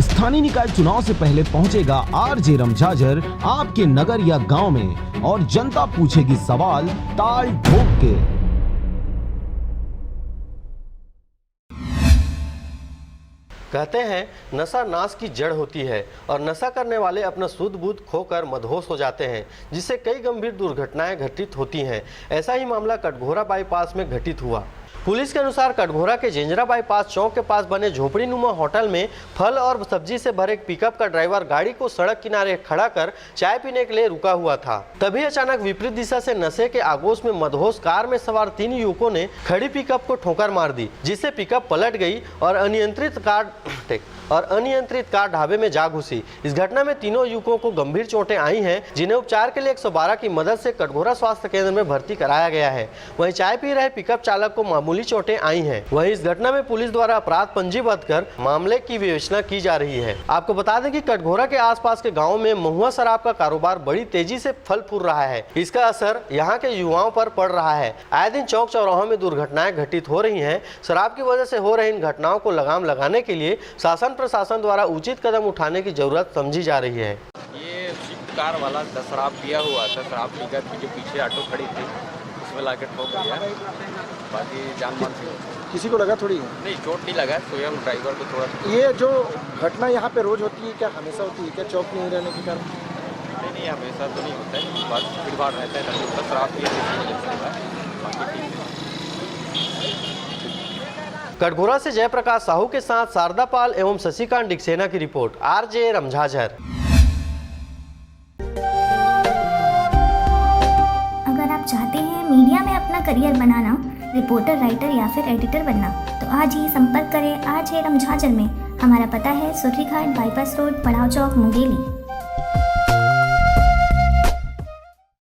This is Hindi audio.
स्थानीय निकाय चुनाव से पहले पहुंचेगा आरजे रमझाझर आपके नगर या गांव में और जनता पूछेगी सवाल ताल ठोक के। कहते हैं नशा नाश की जड़ होती है और नशा करने वाले अपना सुध बुध खोकर मदहोश हो जाते हैं, जिससे कई गंभीर दुर्घटनाएं घटित होती हैं। ऐसा ही मामला कटघोरा बाईपास में घटित हुआ। पुलिस के अनुसार कटघोरा के जेंजरा बाईपास चौक के पास बने झोपड़ी नुमा होटल में फल और सब्जी से भरे एक पिकअप का ड्राइवर गाड़ी को सड़क किनारे खड़ा कर चाय पीने के लिए रुका हुआ था। तभी अचानक विपरीत दिशा से नशे के आगोश में मदहोश कार में सवार 3 युवकों ने खड़ी पिकअप को ठोकर मार दी, जिससे पिकअप पलट गई और अनियंत्रित कार ढाबे में जा घुसी। इस घटना में तीनों युवकों को गंभीर चोटें आई हैं, जिन्हें उपचार के लिए 112 की मदद से कटघोरा स्वास्थ्य केंद्र में भर्ती कराया गया है। वहीं चाय पी रहे पिकअप चालक को मामूली चोटें आई हैं। वहीं इस घटना में पुलिस द्वारा अपराध पंजीबद्ध कर मामले की विवेचना की जा रही है। आपको बता दें कि कटघोरा के आसपास के गाँव में महुआ शराब का कारोबार बड़ी तेजी से फल फूल रहा है। इसका असर यहाँ के युवाओं पर पड़ रहा है। आए दिन चौक चौराहों में दुर्घटनाएं घटित हो रही है। शराब की वजह से हो रही इन घटनाओं को लगाम लगाने के लिए शासन प्रशासन द्वारा उचित कदम उठाने की जरूरत समझी जा रही है। ये स्विफ्ट कार वाला शराब पिया हुआ था, शराब पीकर जो पीछे ऑटो खड़ी थी उसमें लाकर ठोक दिया। बाकी जान मान से किसी को लगा थोड़ी है? नहीं, चोट नहीं लगा, स्वयं ड्राइवर को थोड़ा। ये जो घटना यहाँ पे रोज होती है, क्या हमेशा होती है क्या चौक नहीं रहने के कारण? नहीं, हमेशा तो नहीं होता है, बस भीड़ भाड़ रहता है, नहीं होता। शराब पिए बाकी ठीक है। कटघोरा से जयप्रकाश साहू के साथ शारदा पाल एवं शशिकांत डिक्सेना की रिपोर्ट, आरजे रमझाझर। अगर आप चाहते हैं मीडिया में अपना करियर बनाना, रिपोर्टर, राइटर या फिर एडिटर बनना, तो आज ही संपर्क करें आरजे रमझाझर में। हमारा पता है सुर्रीघाट बाईपास रोड, पड़ाव चौक, मुंगेली।